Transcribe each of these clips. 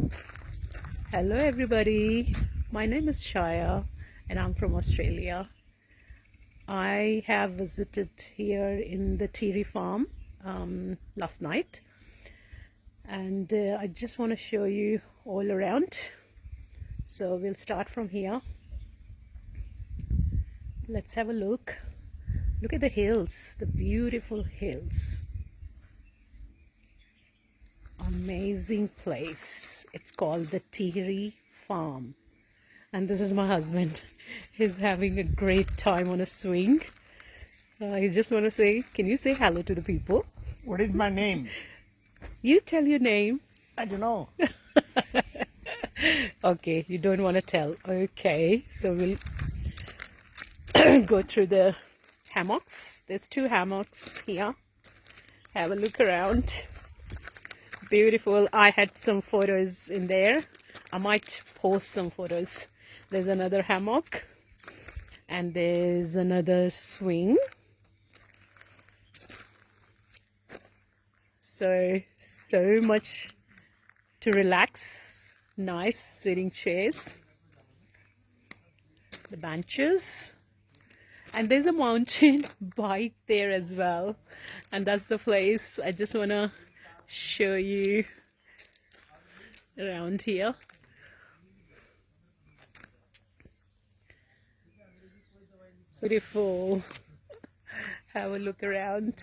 Hello everybody, my name is Shaya and I'm from Australia. I have visited here in the Teary farm last night, and I just want to show you all around. So we'll start from here. Let's have a look. Look at the hills, the beautiful hills. Amazing place. It's called the Teary farm, and this is my husband. He's having a great time on a swing. I just want to say, can you say hello to the people? What is my name? You tell your name. I don't know. Okay, you don't want to tell. Okay, so we'll go through the hammocks. There's 2 hammocks here. Have a look around. Beautiful. I had some photos in there. I might post some photos. There's another hammock and there's another swing. So much to relax. Nice sitting chairs, the benches, and there's a mountain bike there as well, and that's the place I just want to show you around here. Beautiful. Have a look around.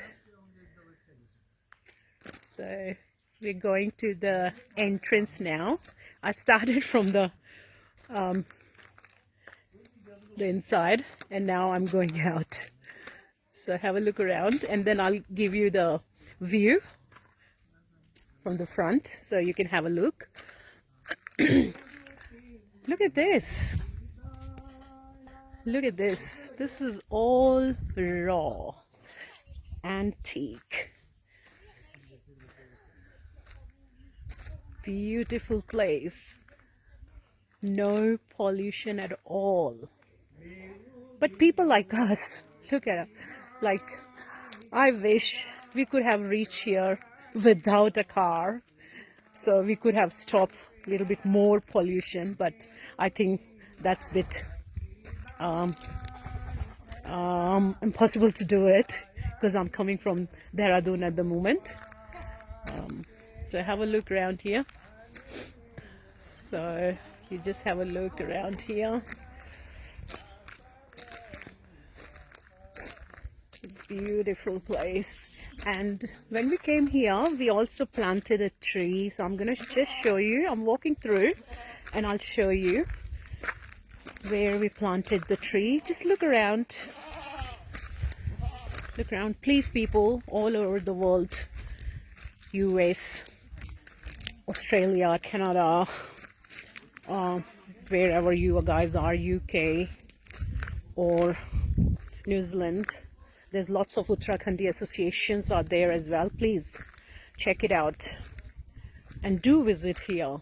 So we're going to the entrance now. I started from the inside and now I'm going out. So have a look around and then I'll give you the view from the front so you can have a look. Look at this. Look at this. This is all raw, antique. Beautiful place. No pollution at all. But people like us, look at it. Like, I wish we could have reached here without a car, so we could have stopped a little bit more pollution, but I think that's a bit impossible to do it because I'm coming from Dehradun at the moment. So have a look around here. So you just have a look around here. Beautiful place. And when we came here, we also planted a tree. So I'm gonna just show you. I'm walking through and I'll show you where we planted the tree. Just look around. Look around. Please, people all over the world, US, Australia, Canada, wherever you guys are, UK or New Zealand. There's lots of Uttarakhandi associations are there as well. Please check it out and do visit here.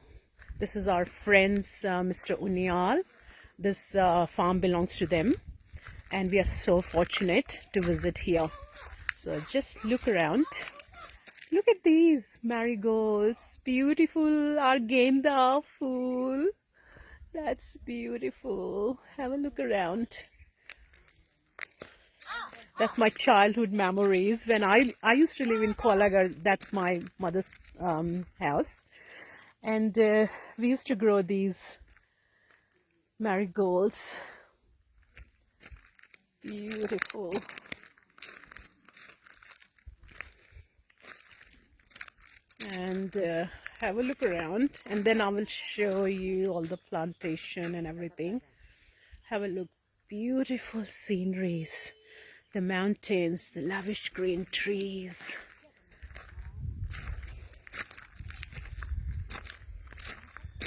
This is our friends, Mr. Unyal. This farm belongs to them and we are so fortunate to visit here. So just look around. Look at these marigolds. Beautiful argenda fool. That's beautiful. Have a look around. That's my childhood memories. When I used to live in Kolagar, that's my mother's house. And we used to grow these marigolds. Beautiful. And have a look around and then I will show you all the plantation and everything. Have a look. Beautiful sceneries, the mountains, the lavish green trees.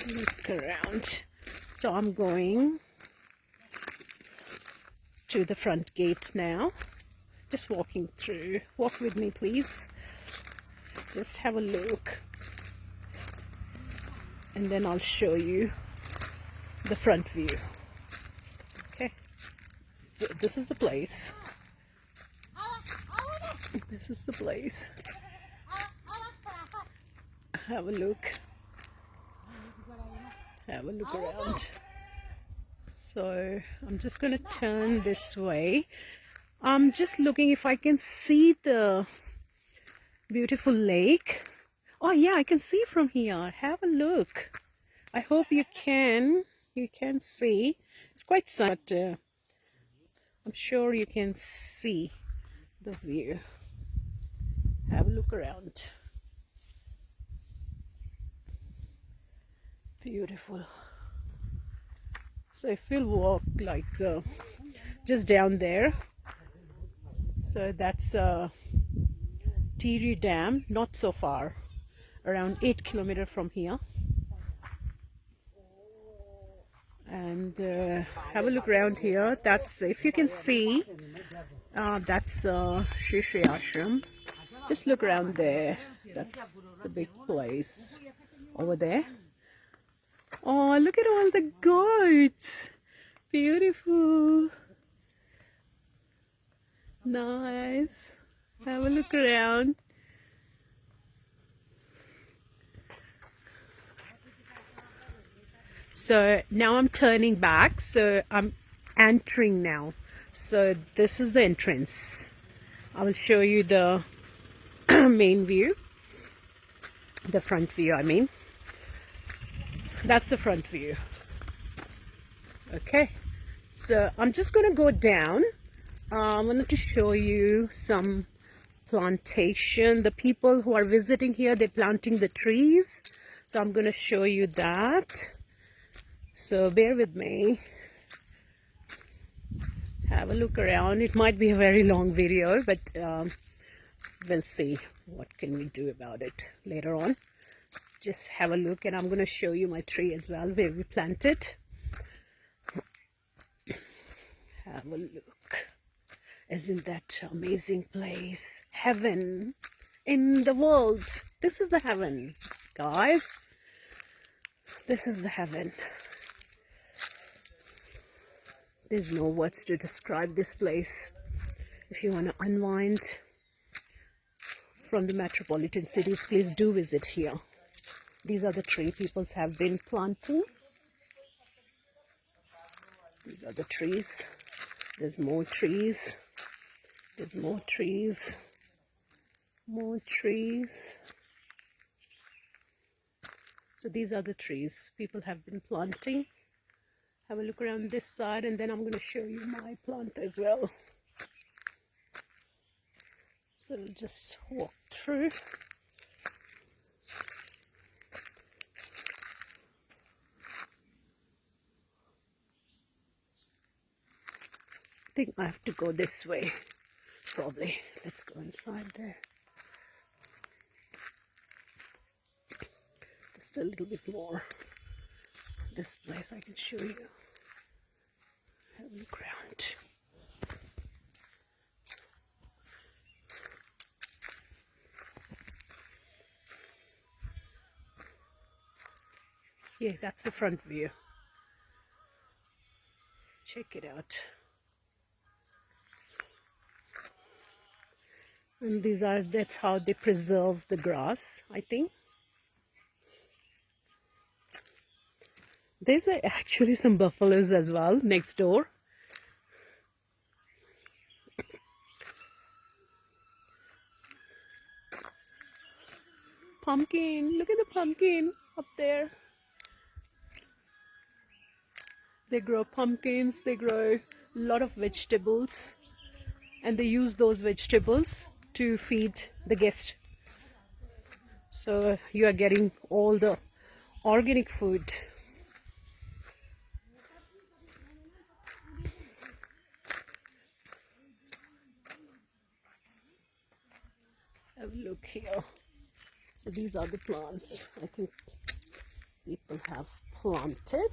Look around. So I'm going to the front gate now. Just walking through. Walk with me, please. Just have a look and then I'll show you the front view. Okay, so this is the place. This is the place. Have a look. Have a look around. So I'm just going to turn this way. I'm just looking if I can see the beautiful lake. Oh yeah, I can see from here. Have a look. I hope you can see. It's quite sunny, but I'm sure you can see the view. Have a look around. Beautiful. So if you'll walk like just down there, so that's Tiri Dam, not so far, around 8 kilometers from here. And have a look around here. That's, if you can see, that's Sri Sri Ashram. Just look around there. That's the big place over there. Oh, look at all the goats. Beautiful. Nice. Have a look around. So now I'm turning back. So I'm entering now. So this is the entrance. I will show you the main view. The front view, I mean. That's the front view. Okay. So I'm just going to go down. I wanted to show you some plantation. The people who are visiting here, they're planting the trees. So I'm going to show you that. So bear with me. Have a look around. It might be a very long video, but we'll see what can we do about it later on. Just have a look, and I'm going to show you my tree as well where we planted. Have a look. Isn't that amazing place? Heaven in the world. This is the heaven, guys. This is the heaven. There's no words to describe this place. If you want to unwind from the metropolitan cities, please do visit here. These are the tree people have been planting. These are the trees. There's more trees. There's more trees. More trees. So these are the trees people have been planting. Have a look around this side, and then I'm going to show you my plant as well. So just walk through. I think I have to go this way, probably. Let's go inside there. Just a little bit more. This place I can show you. Have a look around. Yeah, that's the front view. Check it out. And that's how they preserve the grass, I think. There's actually some buffaloes as well next door. Pumpkin, look at the pumpkin up there. They grow pumpkins, they grow a lot of vegetables, and they use those vegetables to feed the guest. So you are getting all the organic food. Have a look here. So these are the plants I think people have planted.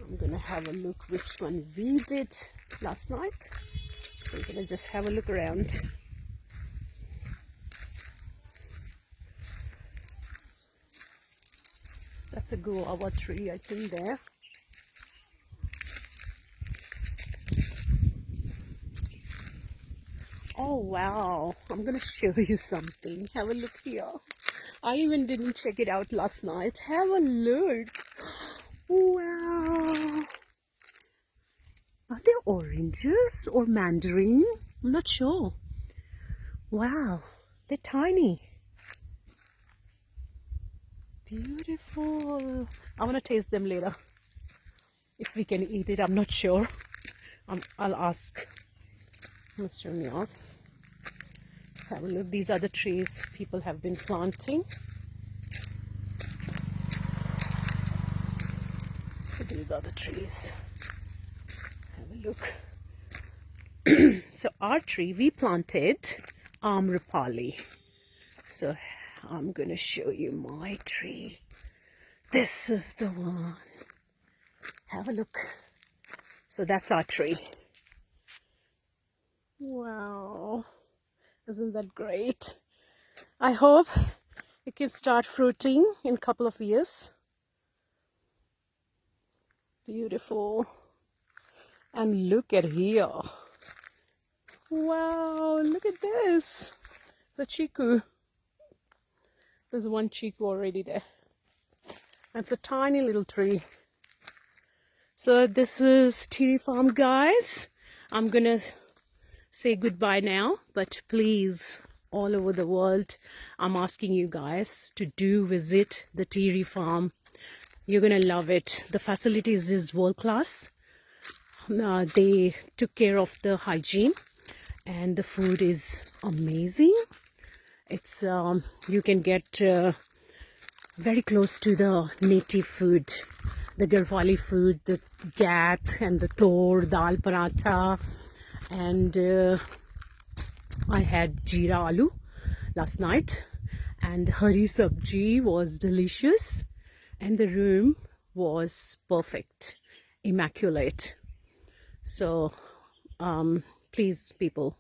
I'm gonna have a look which one we did last night. We're gonna just have a look around. That's a guava tree, I think, there. Oh wow, I'm gonna show you something. Have a look here. I even didn't check it out last night. Have a look. Wow. Are they oranges or mandarin? I'm not sure. Wow, they're tiny. Beautiful. I want to taste them later. If we can eat it, I'm not sure. I'll ask Mr. Neal. Have a look. These are the trees people have been planting. So these are the trees. Have a look. So our tree we planted Amrapali. So I'm gonna show you my tree. This is the one. Have a look. So that's our tree. Wow, isn't that great? I hope it can start fruiting in a couple of years. Beautiful. And look at here. Wow, look at this. It's a chiku. There's one chiku already there. It's a tiny little tree. So this is Tea Farm, guys. I'm gonna say goodbye now, but please, all over the world, I'm asking you guys to do visit the Tea Farm. You're gonna love it. The facilities is world class. They took care of the hygiene, and the food is amazing. It's you can get very close to the native food, the Garhwali food, the gat and the tor, dal paratha, and I had jeera aloo last night, and hari sabji was delicious, and the room was perfect, immaculate. So please, people,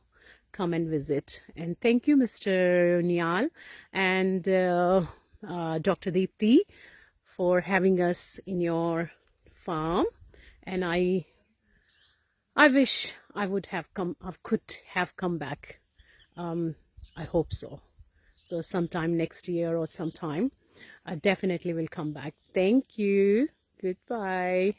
come and visit. And thank you, Mr. Nial and Dr. Deepthi, for having us in your farm. And I wish I would have come, I could have come back. I hope so. So sometime next year or sometime, I definitely will come back. Thank you. Goodbye.